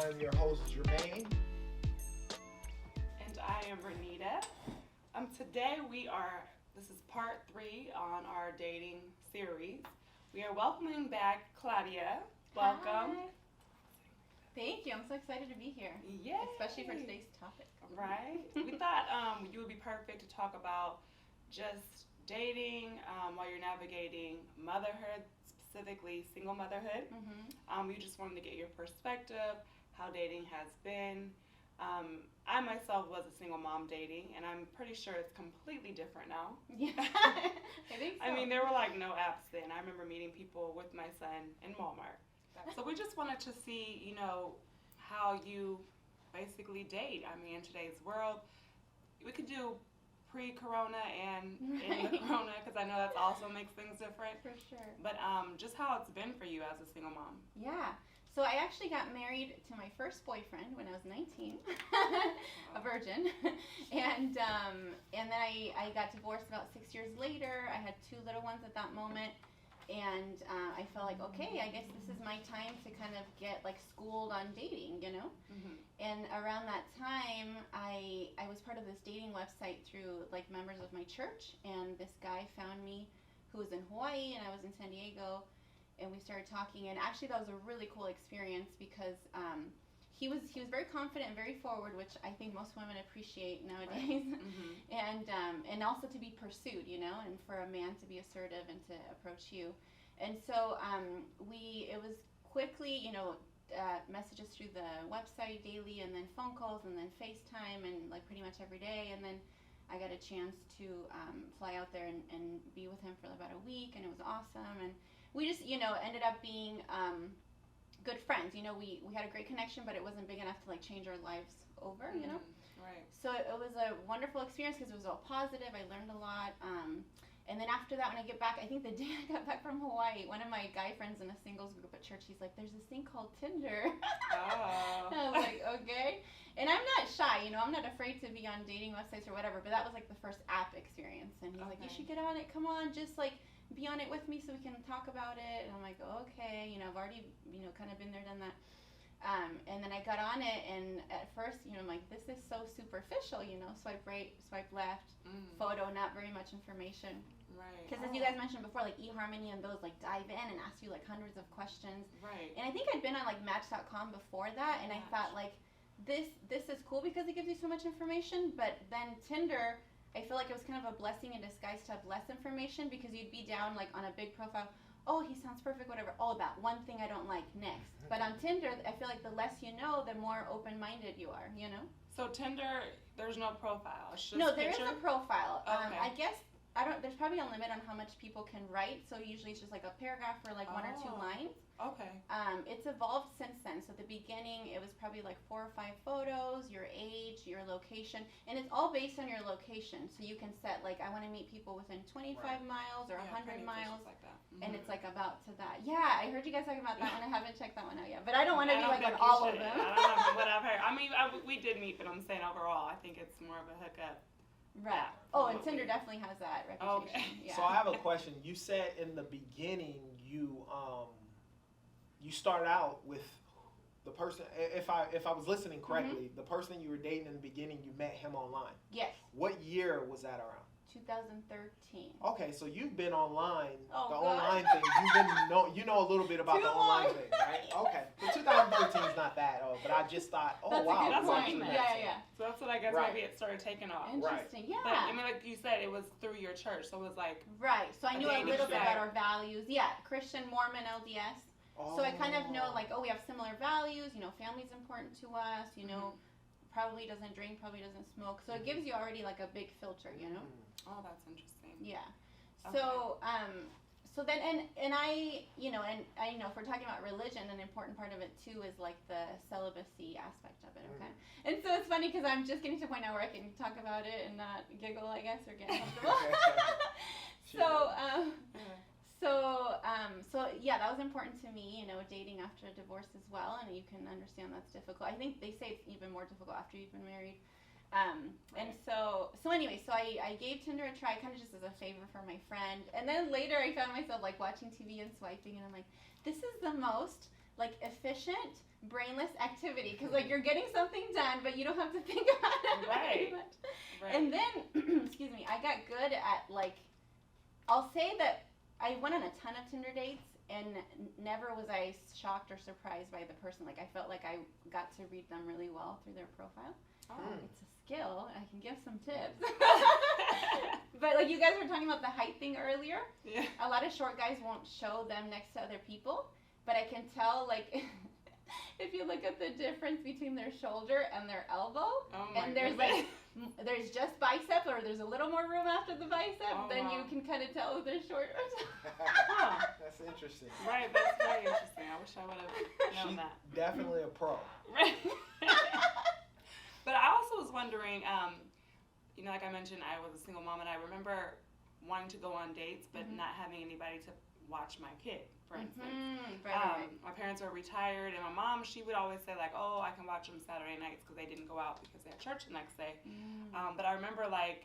am your host, Jermaine. And I am Renita. Today this is part 3 on our dating series. We are welcoming back Claudia. Welcome. Hi. Thank you. I'm so excited to be here. Yay. Especially for today's topic. Right? We thought you would be perfect to talk about just dating while you're navigating motherhood, specifically single motherhood. Mm-hmm. We just wanted to get your perspective, how dating has been. I myself was a single mom dating, and I'm pretty sure it's completely different now. Yeah, I think so. I mean, there were like no apps then. I remember meeting people with my son in Walmart. So we just wanted to see, how you basically date. I mean, in today's world, we could do pre-corona and in the corona, because I know that also makes things different. For sure. But just how it's been for you as a single mom. Yeah. So I actually got married to my first boyfriend when I was 19, a virgin, and then I got divorced about 6 years later. I had 2 little ones at that moment, and I felt like, okay, I guess this is my time to kind of get like schooled on dating, Mm-hmm. And around that time, I was part of this dating website through like members of my church, and this guy found me who was in Hawaii and I was in San Diego, and we started talking, and actually that was a really cool experience because he was very confident and very forward, which I think most women appreciate nowadays. Right. Mm-hmm. And also to be pursued, and for a man to be assertive and to approach you. And so it was quickly, messages through the website daily, and then phone calls, and then FaceTime, and like pretty much every day. And then I got a chance to fly out there and be with him for about a week, and it was awesome. And we just, ended up being good friends. We had a great connection, but it wasn't big enough to like change our lives over, Right. So it was a wonderful experience because it was all positive. I learned a lot. And then after that, when I get back, I think the day I got back from Hawaii, one of my guy friends in a singles group at church, he's like, there's this thing called Tinder. Oh. I was like, okay. And I'm not shy, I'm not afraid to be on dating websites or whatever, but that was like the first app experience. And he's like, you should get on it. Come on, just like be on it with me so we can talk about it. And I'm like, okay, I've already, kind of been there, done that. And then I got on it, and at first, I'm like, this is so superficial, swipe right, swipe left, photo, not very much information. Right. Because as you guys mentioned before, like eHarmony and those like dive in and ask you like hundreds of questions. Right. And I think I'd been on like Match.com before that, and I thought like, this is cool because it gives you so much information. But then Tinder, I feel like it was kind of a blessing in disguise to have less information, because you'd be down like on a big profile. Oh, he sounds perfect, whatever, all about one thing I don't like, next. But on Tinder, I feel like the less you know, the more open-minded you are, So Tinder, there's no profile. It's just No, there is picture? a profile. Okay. I guess, there's probably a limit on how much people can write, so usually it's just like a paragraph or like 1 or 2 lines. Okay. It's evolved since then. So at the beginning, it was probably like 4 or 5 photos, your age, your location, and it's all based on your location. So you can set like, I want to meet people within 25 miles or 100 miles, like that. and it's like about to that. Yeah, I heard you guys talking about that one. I haven't checked that one out yet, but I don't want to be like on all of them. I don't know what I've heard. I mean, we did meet, but I'm saying overall, I think it's more of a hookup. Right. Yeah, Oh, and Tinder definitely has that reputation. Okay. Yeah. So I have a question. You said in the beginning you started out with the person. If I was listening correctly, the person you were dating in the beginning, you met him online. Yes. What year was that around? 2013. Okay, so you've been online, Oh, the God. online thing. You know a little bit about Too the online long. thing, right? Okay, but 2013 is not that old. But I just thought, oh That's wow, a good that's you what I point. mean. actually Yeah, met yeah. So that's what I guess Right. maybe it started taking off. Interesting. Yeah. But I mean, like you said, it was through your church, so it was like. Right. So I knew a dating little bit site. about our values. Yeah, Christian, Mormon, LDS. So I kind of know like, oh, we have similar values. Family's important to us. Probably doesn't drink, probably doesn't smoke. So it gives you already like a big filter. Oh, that's interesting. Yeah. Okay. So then and I if we're talking about religion, an important part of it too is like the celibacy aspect of it. Okay. And so it's funny because I'm just getting to a point now where I can talk about it and not giggle, I guess, or get comfortable. So yeah, that was important to me, dating after a divorce as well, and you can understand that's difficult. I think they say it's even more difficult after you've been married. And so anyway, so I gave Tinder a try kind of just as a favor for my friend. And then later I found myself like watching TV and swiping, and I'm like, this is the most like efficient, brainless activity because like you're getting something done, but you don't have to think about it very much. Right. And then, excuse me, I got good at like, I'll say that I went on a ton of Tinder dates, and never was I shocked or surprised by the person. Like I felt like I got to read them really well through their profile. It's a skill. I can give some tips. But like you guys were talking about the height thing earlier. Yeah. A lot of short guys won't show them next to other people, but I can tell like if you look at the difference between their shoulder and their elbow, and there's like there's just bicep or there's a little more room after the bicep, then you can kind of tell if they're short. That's interesting. Right, that's very interesting. I wish I would have known She's that. definitely a pro. Right. But I also was wondering, you know, like I mentioned, I was a single mom, and I remember wanting to go on dates, but not having anybody to watch my kid, for instance. Right. My parents were retired, and my mom, she would always say, like, oh, I can watch them Saturday nights because they didn't go out because they had church the next day. But I remember, like,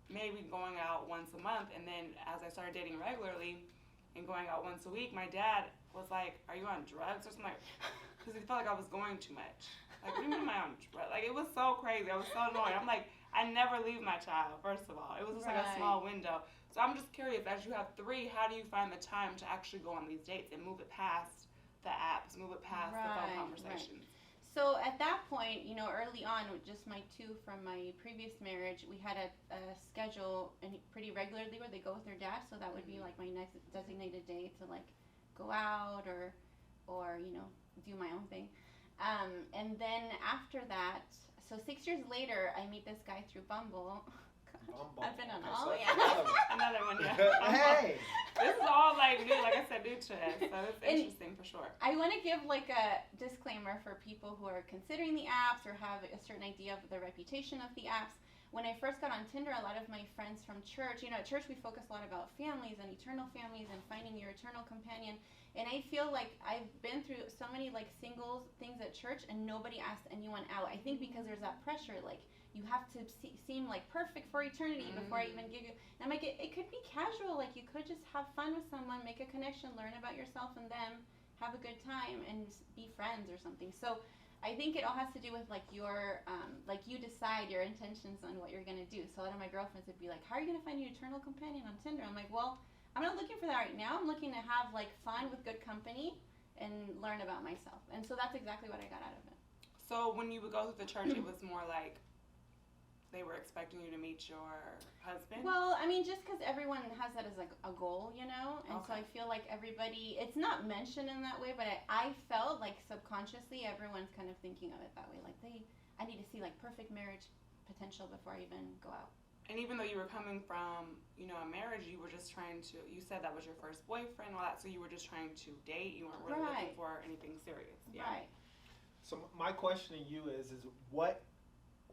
maybe going out once a month, and then as I started dating regularly and going out once a week, my dad was like, are you on drugs or something? Because he felt like I was going too much. Like, what do you mean am I on drugs? Like, it was so crazy. I was so annoyed. I'm like, I never leave my child, first of all. It was just like a small window. So I'm just curious, as you have 3, how do you find the time to actually go on these dates and move it past the apps, move it past the phone conversations? So at that point, you know, early on, with just my 2 from my previous marriage, we had a schedule and pretty regularly where they go with their dad. So that would be like my next designated day to like go out or you know, do my own thing. And then after that, so 6 years later, I meet this guy through Bumble. Bumble. I've been on Okay, all, so yeah. Another one, yeah. Hey! This is all like new, like I said, new to us. So it's interesting for sure. I want to give like a disclaimer for people who are considering the apps or have a certain idea of the reputation of the apps. When I first got on Tinder, a lot of my friends from church, you know, at church we focus a lot about families and eternal families and finding your eternal companion. And I feel like I've been through so many like singles things at church and nobody asked anyone out. I think because there's that pressure, like you have to seem like perfect for eternity before I even give you. And I'm like, it could be casual. Like you could just have fun with someone, make a connection, learn about yourself and them, have a good time, and be friends or something. So I think it all has to do with like your, like you decide your intentions on what you're gonna do. So a lot of my girlfriends would be like, how are you gonna find your eternal companion on Tinder? I'm like, well, I'm not looking for that right now. I'm looking to have like fun with good company and learn about myself. And so that's exactly what I got out of it. So when you would go to the church, it was more like they were expecting you to meet your husband? Well, I mean, just because everyone has that as like a goal, you know? And so I feel like everybody, it's not mentioned in that way, but I felt like subconsciously everyone's kind of thinking of it that way. Like I need to see like perfect marriage potential before I even go out. And even though you were coming from, you know, a marriage, you were just trying to, you said that was your first boyfriend, all that, so you were just trying to date, you weren't really looking for anything serious. Yeah. Right. So my question to you is what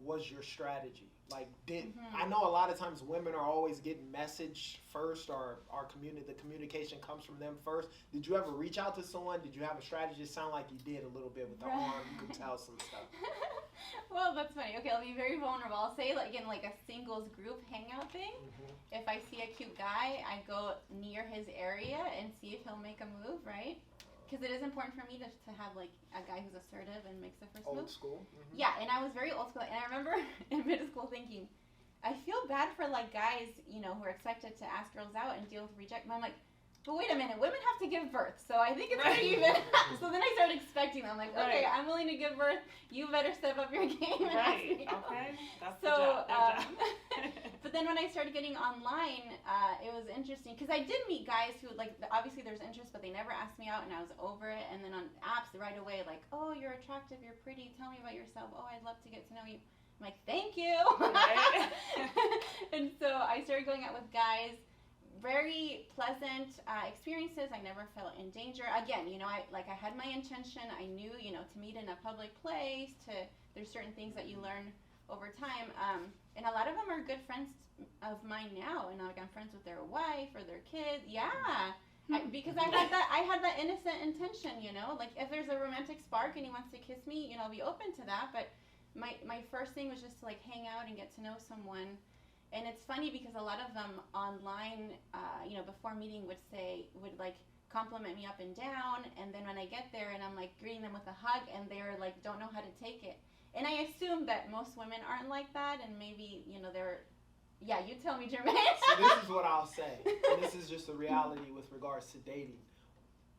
was your strategy? Like, I know a lot of times women are always getting messaged first, or the communication comes from them first. Did you ever reach out to someone? Did you have a strategy? It sounded like you did a little bit with the arm. You could tell some stuff. Well, that's funny. Okay, I'll be very vulnerable. I'll say like in like a singles group hangout thing. If I see a cute guy, I go near his area and see if he'll make a move, right? Because it is important for me to have like a guy who's assertive and makes the first move. Old school. Yeah, and I was very old school. And I remember in middle school thinking, I feel bad for like guys, you know, who are expected to ask girls out and deal with rejection. But I'm like, but wait a minute, women have to give birth, so I think it's pretty even. So then I started expecting them, like, okay, I'm willing to give birth. You better step up your game and ask me out. Okay, that's so, the job. But then when I started getting online, it was interesting because I did meet guys who like obviously there's interest, but they never asked me out, and I was over it. And then on apps right away, like, oh, you're attractive, you're pretty. Tell me about yourself. Oh, I'd love to get to know you. I'm like, thank you. Right. And so I started going out with guys. Very pleasant experiences. I never felt in danger. Again, you know, I had my intention. I knew, you know, to meet in a public place. There's certain things that you learn over time. And a lot of them are good friends of mine now. And like I'm friends with their wife or their kids. Yeah, because I had that innocent intention. You know, like if there's a romantic spark and he wants to kiss me, you know, I'll be open to that. But my first thing was just to like hang out and get to know someone. And it's funny because a lot of them online, you know, before meeting would like compliment me up and down. And then when I get there and I'm like, them with a hug and they're like don't know how to take it. And I assume that most women aren't like that, and maybe they're. Yeah, you tell me, Jermaine. So this is what I'll say, and this is just the reality with regards to dating.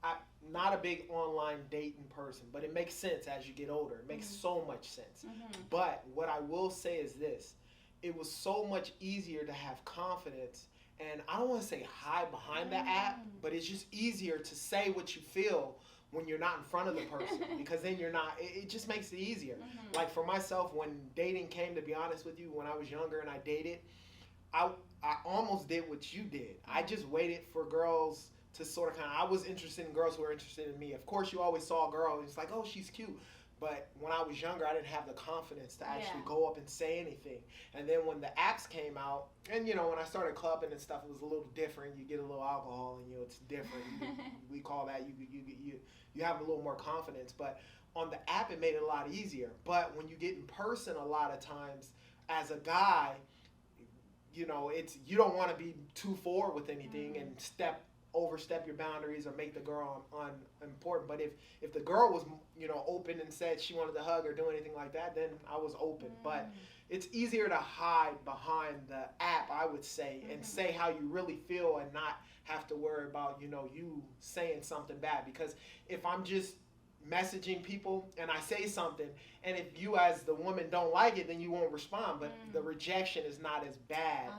I'm not a big online dating person, but it makes sense as you get older. It makes so much sense. But what I will say is this. It was so much easier to have confidence, and I don't want to say hide behind the app, but it's just easier to say what you feel when you're not in front of the person, because then you're not, it just makes it easier. Like for myself, when dating came, to be honest with you, when I was younger and I dated, I almost did what you did. I just waited for girls to sort of I was interested in girls who were interested in me. Of course, you always saw a girl and it's like, oh, she's cute. But when I was younger, I didn't have the confidence to actually go up and say anything. And then when the apps came out, and when I started clubbing and stuff, it was a little different. You get a little alcohol and it's different. We call that you have a little more confidence. But on the app, it made it a lot easier. But when you get in person, a lot of times, as a guy, it's you don't want to be too forward with anything and overstep your boundaries or make the girl unimportant. But if the girl was open and said she wanted to hug or do anything like that, then I was open. But it's easier to hide behind the app, I would say, and say how you really feel and not have to worry about you saying something bad. Because if I'm just messaging people and I say something, and if you as the woman don't like it, then you won't respond, but the rejection is not as bad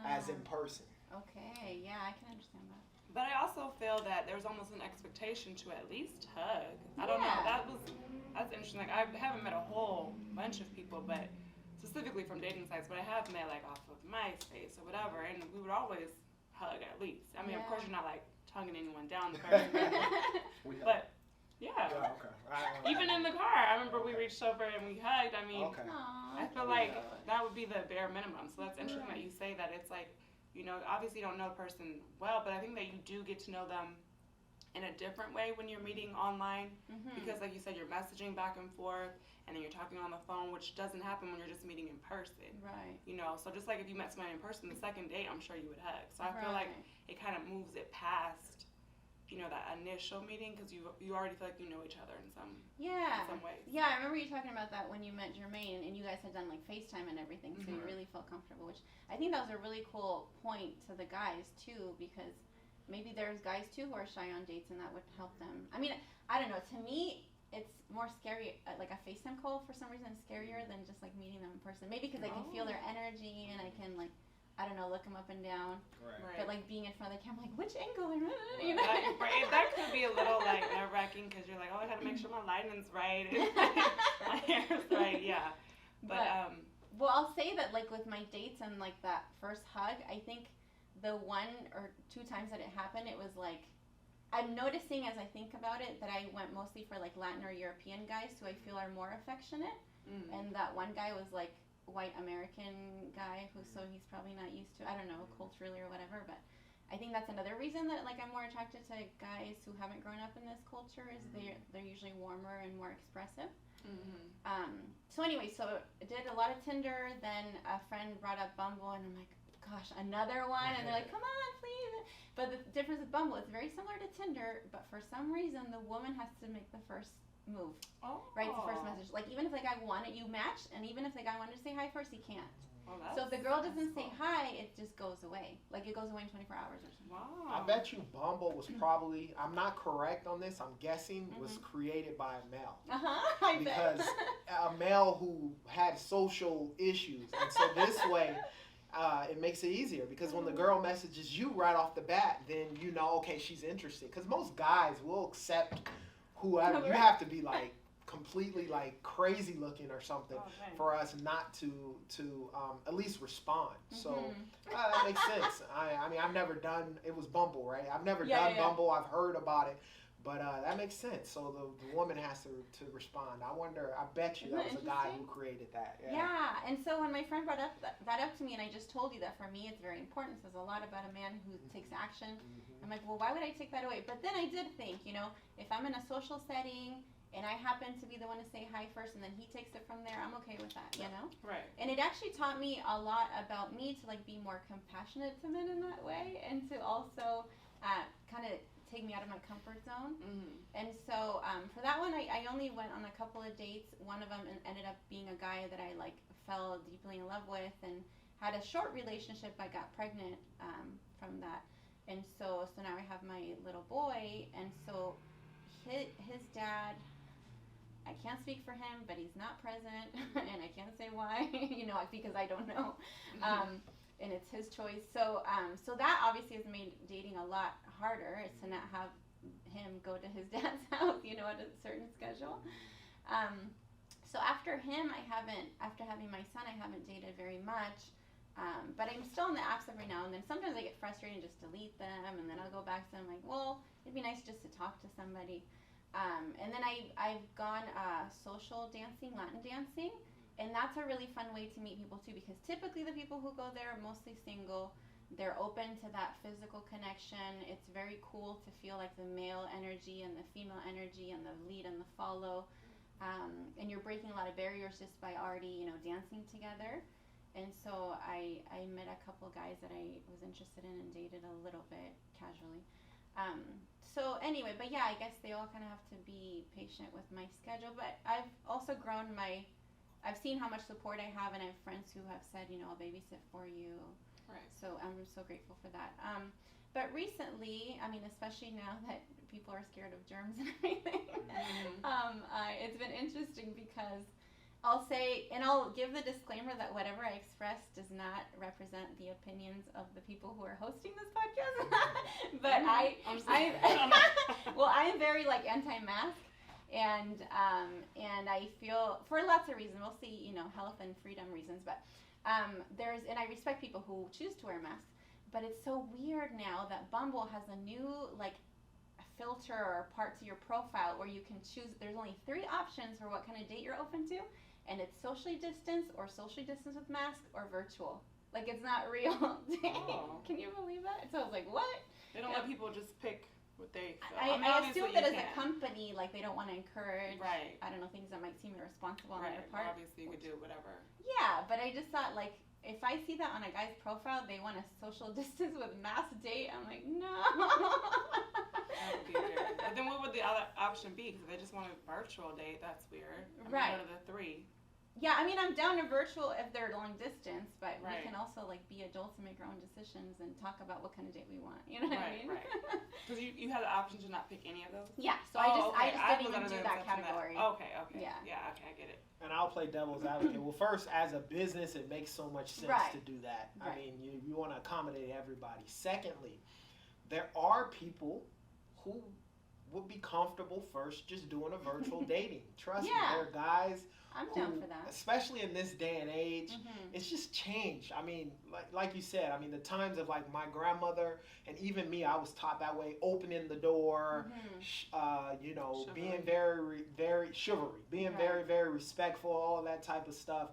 as in person. Okay, yeah, I can understand that. But I also feel that there's almost an expectation to at least hug. I don't know, that's interesting. Like I haven't met a whole bunch of people, but specifically from dating sites, but I have met like off of MySpace or whatever, and we would always hug at least. I mean, of course you're not like tonguing anyone down the person, but even in the car, I remember we reached over and we hugged. I mean, I feel like that would be the bare minimum. So that's interesting that you say that. It's like, obviously you don't know the person well, but I think that you do get to know them in a different way when you're meeting online, because like you said, you're messaging back and forth, and then you're talking on the phone, which doesn't happen when you're just meeting in person. Right. So just like if you met somebody in person, the second date, I'm sure you would hug. So I feel like it kind of moves it past that initial meeting, because you already feel like you know each other in some ways. Yeah, I remember you talking about that when you met Jermaine and you guys had done like FaceTime and everything, so you really felt comfortable, which I think that was a really cool point to the guys too, because maybe there's guys too who are shy on dates and that would help them. I mean, I don't know, to me it's more scary, like a FaceTime call for some reason is scarier than just like meeting them in person. Maybe because I can feel their energy and I can like, I don't know, look them up and down. Right. But like being in front of the camera, like which angle? That could be a little like nerve wracking, because you're like, oh, I gotta make sure my lighting's right, and my hair's right. Yeah. But well, I'll say that like with my dates and like that first hug, I think the 1 or 2 times that it happened, it was like I'm noticing as I think about it that I went mostly for like Latin or European guys who I feel are more affectionate, and that one guy was like white American guy so he's probably not used to, I don't know, culturally or whatever, but I think that's another reason that like I'm more attracted to guys who haven't grown up in this culture, is they're usually warmer and more expressive. So anyway, so I did a lot of Tinder, then a friend brought up Bumble and I'm like, gosh, another one, and they're like, come on, please. But the difference with Bumble, it's very similar to Tinder, but for some reason the woman has to make the first move. Right, the first message. Like even if the guy wanted, you match, and even if the guy wanted to say hi first, he can't. So if the girl doesn't say hi, it just goes away. Like it goes away in 24 hours or something. Wow. I bet you Bumble was probably, I'm not correct on this, I'm guessing, was created by a male. I bet. Because a male who had social issues. And so this way, it makes it easier, because when the girl messages you right off the bat, then you know, okay, she's interested. Because most guys will accept whoever. You have to be like completely like crazy looking or something for us not to at least respond. So that makes sense. I mean, I've never done, it was Bumble, right? I've never done Bumble. I've heard about it, but that makes sense. So the woman has to respond. I wonder, I bet you that was a guy who created that. Yeah, and so when my friend brought that up to me, and I just told you that for me it's very important, it says a lot about a man who takes action. I'm like, well, why would I take that away? But then I did think, if I'm in a social setting and I happen to be the one to say hi first and then he takes it from there, I'm okay with that, Right. And it actually taught me a lot about me to like be more compassionate to men in that way, and to also kind of take me out of my comfort zone. Mm-hmm. And so for that one, I only went on a couple of dates. One of them ended up being a guy that I like fell deeply in love with, and had a short relationship. I got pregnant from that, and so now I have my little boy, and so his dad. I can't speak for him, but he's not present, and I can't say why, because I don't know, and it's his choice. So that obviously has made dating a lot harder, is to not have him go to his dad's house, at a certain schedule. So after him, after having my son, I haven't dated very much, but I'm still on the apps every now and then. Sometimes I get frustrated and just delete them, and then I'll go back to them like, well, it'd be nice just to talk to somebody. And then I've gone social dancing, Latin dancing, and that's a really fun way to meet people too, because typically the people who go there are mostly single. They're open to that physical connection. It's very cool to feel like the male energy and the female energy and the lead and the follow. And you're breaking a lot of barriers just by already, dancing together. And so I met a couple guys that I was interested in and dated a little bit casually. So anyway, but yeah, I guess they all kind of have to be patient with my schedule. But I've also grown I've seen how much support I have, and I have friends who have said, I'll babysit for you. Right. So I'm so grateful for that. But recently, especially now that people are scared of germs and everything, it's been interesting because I'll say, and I'll give the disclaimer that whatever I express does not represent the opinions of the people who are hosting this podcast. But I am very anti-mask, and I feel, for lots of reasons, mostly health and freedom reasons, but and I respect people who choose to wear masks. But it's so weird now that Bumble has a new filter or part to your profile where you can choose. There's only 3 options for what kind of date you're open to. And it's socially distanced or socially distanced with mask or virtual. It's not real. Oh. Can you believe that? So I was like, what? They don't let people just pick what they feel. I assume that as a company, they don't want to encourage, right. I don't know, things that might seem irresponsible on right. their part. Obviously, you could do whatever. Yeah, but I just thought, if I see that on a guy's profile, they want a social distance with mask date, I'm like, no. That would be weird. But then what would the other option be? Because if they just want a virtual date, that's weird. Right. What are the 3? Yeah, I'm down to virtual if they're long distance, but right. we can also be adults and make our own decisions and talk about what kind of date we want. You know what I mean? Right. Because you had the option to not pick any of those. Yeah. So I just didn't even do that category. Okay. Yeah. Yeah. Okay, I get it. And I'll play devil's advocate. Well, first, as a business, it makes so much sense right. to do that. Right. I mean, you want to accommodate everybody. Secondly, there are people who would be comfortable first just doing a virtual dating. Trust me, there are guys. I'm down for that. Especially in this day and age, it's just changed. I mean, like you said, the times of my grandmother and even me, I was taught that way, opening the door, Chivalry. being very, very chivalry, being right. very, very respectful, all of that type of stuff.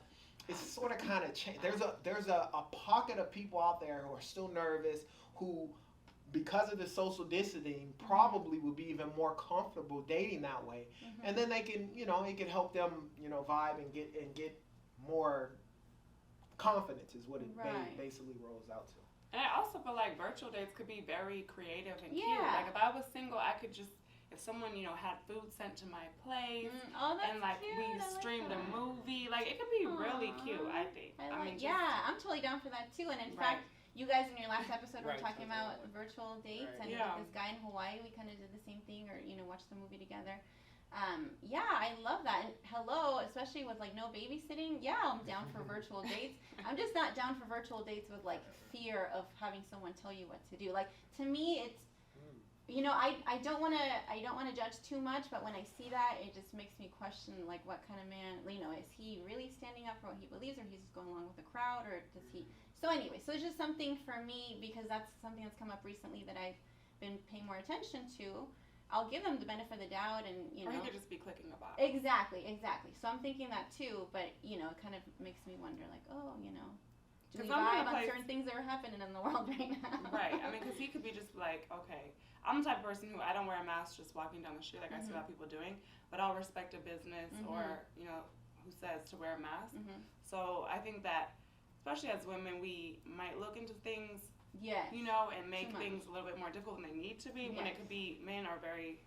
It's sort of kind of changed. There's a pocket of people out there who are still nervous, who, because of the social distancing, probably would be even more comfortable dating that way. And then they can, it can help them, vibe and get more confidence is what it basically rolls out to. And I also feel like virtual dates could be very creative and cute. Yeah. If I was single, I could just, if someone, had food sent to my place, and cute. we streamed a movie, it could be really cute, I think. I'm totally down for that too. And in fact, you guys in your last episode were talking about virtual dates, and with this guy in Hawaii, we kind of did the same thing, or watched the movie together. I love that. And hello, especially with no babysitting. Yeah, I'm down for virtual dates. I'm just not down for virtual dates with fear of having someone tell you what to do. To me, it's I don't want to judge too much, but when I see that, it just makes me question what kind of man, is he really standing up for what he believes, or he's just going along with the crowd, or does he? So anyway, so it's just something for me, because that's something that's come up recently that I've been paying more attention to. I'll give them the benefit of the doubt, and Or he could just be clicking a box. Exactly. So I'm thinking that too, but it kind of makes me wonder, do we vibe on certain things that are happening in the world right now? Right. Because he could be just okay, I'm the type of person who I don't wear a mask just walking down the street I see a lot of people doing, but I'll respect a business or who says to wear a mask. So I think that, especially as women, we might look into things Yes. you know, and make Too much. things a little bit more difficult than they need to be. When it Yes. could be, men are very,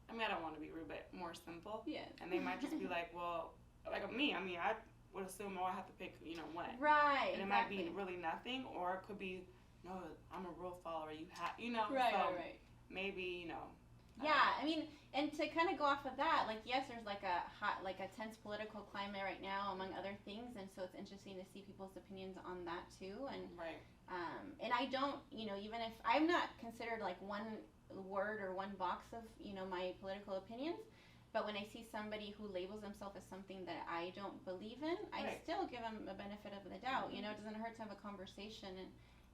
I mean, I don't want to be rude, but more simple. Yes. And they might just be like, well, like me, I mean, I would assume, oh, I have to pick, you know, what. Right. And it might be really nothing, or it could be, no, I'm a rule follower. You have, you know. Right, so right. maybe, you know. Yeah, I mean, and to kind of go off of that, like, yes, there's like a tense political climate right now, among other things, and so it's interesting to see people's opinions on that too. And Right. and I don't, you know, even if I'm not considered like one word or one box of, you know, my political opinions, but when I see somebody who labels themselves as something that I don't believe in, I Right. still give them a benefit of the doubt. You know, it doesn't hurt to have a conversation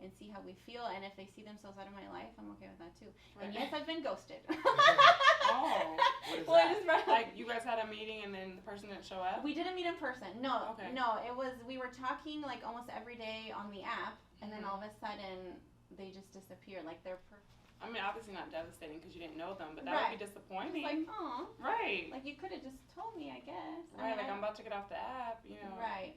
and see how we feel, and if they see themselves out of my life, I'm okay with that too. Right. And yes, I've been ghosted. Oh. What is Well, I that? just brought- Like, you guys had a meeting and then the person didn't show up? We didn't meet in person. No, Okay. no. It was, we were talking like almost every day on the app, and then Mhm. all of a sudden they just disappeared. Like they're I mean, obviously not devastating because you didn't know them, but that Right. would be disappointing. like, oh, Right. like you could have just told me, I guess. I Right, mean, like I'm about to get off the app, you know. Right.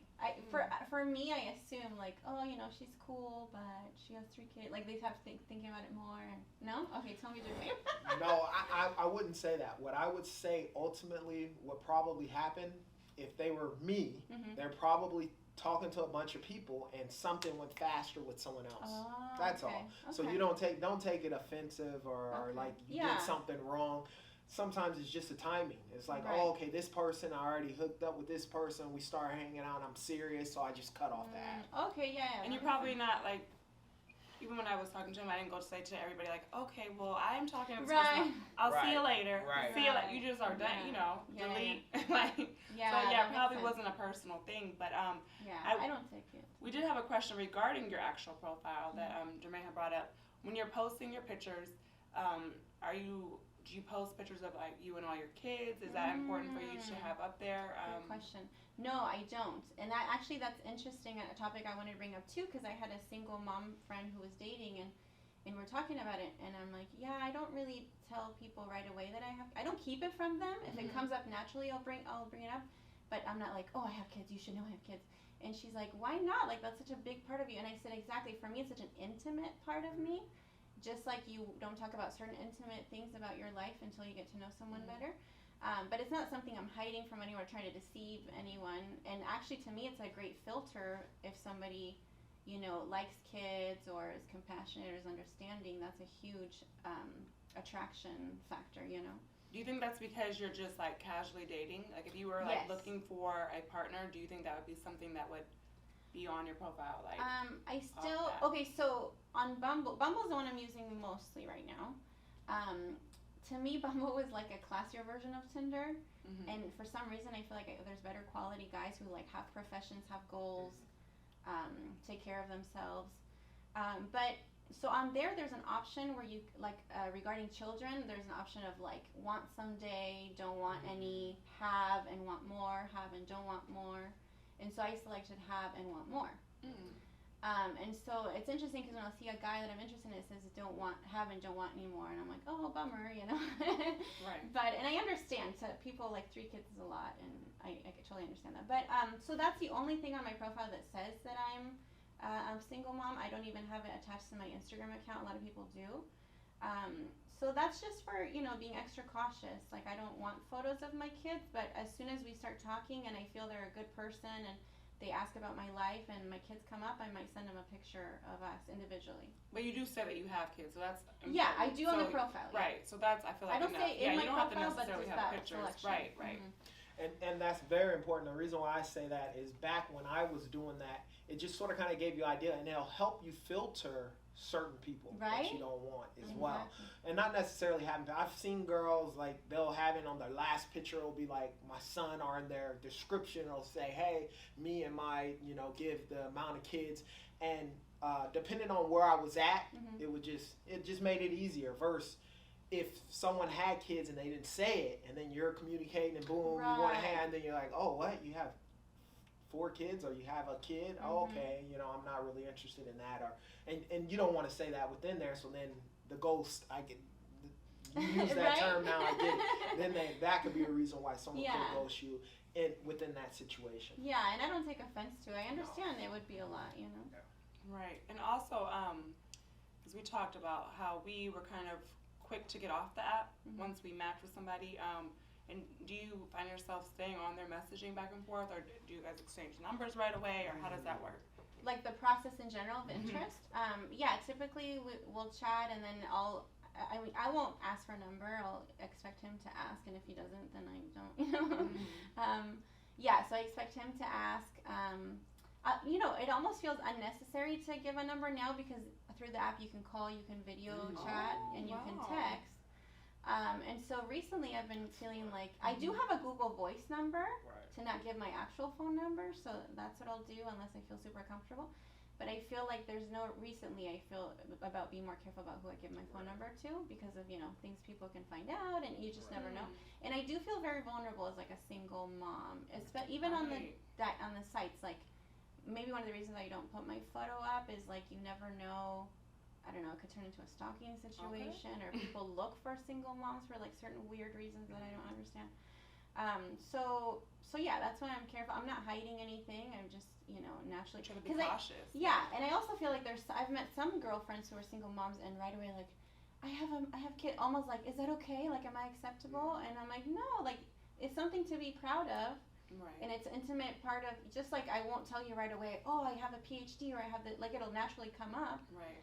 For me, I assume like, oh, you know, she's cool, but she has 3 kids. Like they have to thinking about it more. And, no, okay, tell me Jermaine. No, I wouldn't say that. What I would say ultimately would probably happen if they were me, Mhm. they're probably talking to a bunch of people and something went faster with someone else. Oh, That's okay. all. So Okay. you don't take it offensive or Okay. like you Yeah. did something wrong. Sometimes it's just the timing. It's like, Right. oh, okay, this person, I already hooked up with this person. We start hanging out. I'm serious, so I just cut off the app. Okay, yeah. And you're probably not like, even when I was talking to him, I didn't go to say to everybody like, okay, well, I'm talking to this Right. person. I'll see you Right. later. Right. See you later. Right. You just are done, Yeah. you know, Yeah, delete. like, Yeah. so yeah, that it probably makes sense. wasn't a personal thing, but Yeah, I- I don't take it. we did have a question regarding your actual profile that Jermaine had brought up. When you're posting your pictures, do you post pictures of like you and all your kids? Is that important for you to have up there? Good question. No, I don't. And that's interesting, a topic I wanted to bring up too, because I had a single mom friend who was dating, and we're talking about it, and I'm like, yeah, I don't really tell people right away that I don't keep it from them. If it Mhm. comes up naturally, I'll bring it up, but I'm not like, oh, I have kids, you should know I have kids. And she's like, why not? Like, that's such a big part of you. And I said, exactly, for me, it's such an intimate part of me. Just like you don't talk about certain intimate things about your life until you get to know someone Mhm. better. But it's not something I'm hiding from anyone or trying to deceive anyone. And actually, to me, it's a great filter if somebody, you know, likes kids or is compassionate or is understanding. That's a huge attraction factor, you know. Do you think that's because you're just like casually dating? Like if you were like Yes. looking for a partner, do you think that would be something that would be on your profile? Like, I still that. okay. So on Bumble's the one I'm using mostly right now. To me, Bumble was like a classier version of Tinder, mhm. and for some reason, I feel like there's better quality guys who like have professions, have goals, take care of themselves. But so on there's an option where you like regarding children. There's an option of like want someday, don't want any, have and want more, have and don't want more. And so I selected have and want more. Mm. And so it's interesting because when I'll see a guy that I'm interested in, it says have and don't want anymore, and I'm like, oh, bummer, you know. Right. And I understand. So people like 3 kids is a lot, and I totally understand that. But so that's the only thing on my profile that says that I'm a single mom. I don't even have it attached to my Instagram account. A lot of people do. So that's just for, you know, being extra cautious. Like I don't want photos of my kids, but as soon as we start talking and I feel they're a good person and they ask about my life and my kids come up, I might send them a picture of us individually. But you do say that you have kids, so that's important. Yeah, I do on the So- profile. Yeah. Right. So that's I feel like I don't enough. say in yeah, my you don't have to profile, but necessarily just have that pictures. selection. Right. Right. Mhm. And that's very important. The reason why I say that is back when I was doing that, it just sort of kind of gave you an idea, and it'll help you filter certain people that Right? you don't want as well. Exactly. And not necessarily having. I've seen girls like they'll have it on their last picture. It'll be like my son, or in their description it'll say, "Hey, me and my give the amount of kids." And depending on where I was at, Mhm. it just made it easier. Versus if someone had kids and they didn't say it, and then you're communicating and boom, you want to Right. hand, then you're like, "Oh, what? You have 4 kids, or you have a kid? Oh, Mhm. okay, I'm not really interested in that." Or and you don't want to say that within there, so then the ghost, I get you use that Right? term now, I get it. Then that could be a reason why someone Yeah. could ghost you within that situation. Yeah, and I don't take offense to it. I understand it would be a lot, you know. Right. And also, because we talked about how we were kind of quick to get off the app Mhm. once we match with somebody. And do you find yourself staying on there messaging back and forth, or do you guys exchange numbers right away, or how does that work? Like the process in general of Mhm. interest. Yeah, typically we'll chat, and then I mean, I won't ask for a number. I'll expect him to ask, and if he doesn't, then I don't. You know. Mhm. Yeah, so I expect him to ask. You know, it almost feels unnecessary to give a number now because through the app you can call, you can video chat, and you can wow. text. And so recently I've been feeling like I do have a Google Voice number Right. to not give my actual phone number, so that's what I'll do unless I feel super comfortable. But I feel like recently I feel about being more careful about who I give my phone number to because of, you know, things people can find out and you just never know. And I do feel very vulnerable as like a single mom, even on the sites. Like maybe one of the reasons I don't put my photo up is like you never know. I don't know, it could turn into a stalking situation, or people look for single moms for like certain weird reasons that I don't understand. So yeah, that's why I'm careful. I'm not hiding anything. I'm just, you know, naturally Trying to be cautious. yeah, and I also feel like I've met some girlfriends who are single moms, and right away like, I have kid, almost like, is that okay? Like, am I acceptable? And I'm like, no, like, it's something to be proud of. Right. And it's an intimate part of, just like I won't tell you right away, oh, I have a PhD, or I have like, it'll naturally come up. Right.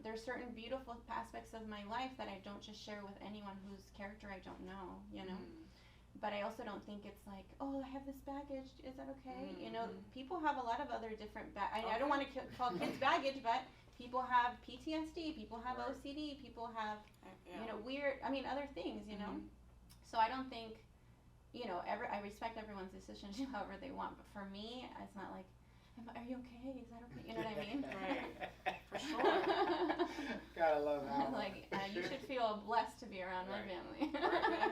There's certain beautiful aspects of my life that I don't just share with anyone whose character I don't know, you know. But I also don't think it's like, oh, I have this baggage, is that okay? You know, people have a lot of other different I don't want to call kids baggage, but people have PTSD, people have Right. OCD, people have, Yeah. you know, other things, you know. So I don't think, you know, I respect everyone's decision to do however they want, but for me, it's not like, are you okay? Is that okay? You know what I mean? Right. For sure. Gotta love that. Like, you should feel blessed to be around my Right. family.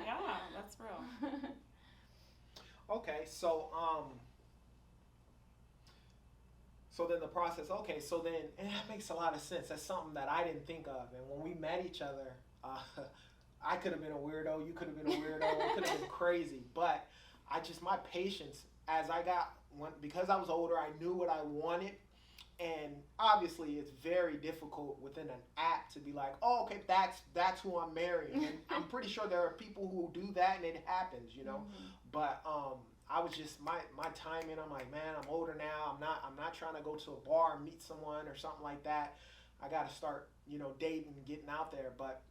Yeah, that's real. Okay, so so then the process. Okay, so then and that makes a lot of sense. That's something that I didn't think of. And when we met each other, I could have been a weirdo. You could have been a weirdo. It could have been crazy. But my patience as because I was older, I knew what I wanted. And obviously, it's very difficult within an app to be like, oh, okay, that's who I'm marrying. And I'm pretty sure there are people who do that, and it happens, you know. Mhm. But I was just my timing. I'm like, man, I'm older now. I'm not trying to go to a bar and meet someone or something like that. I got to start, you know, dating and getting out there. But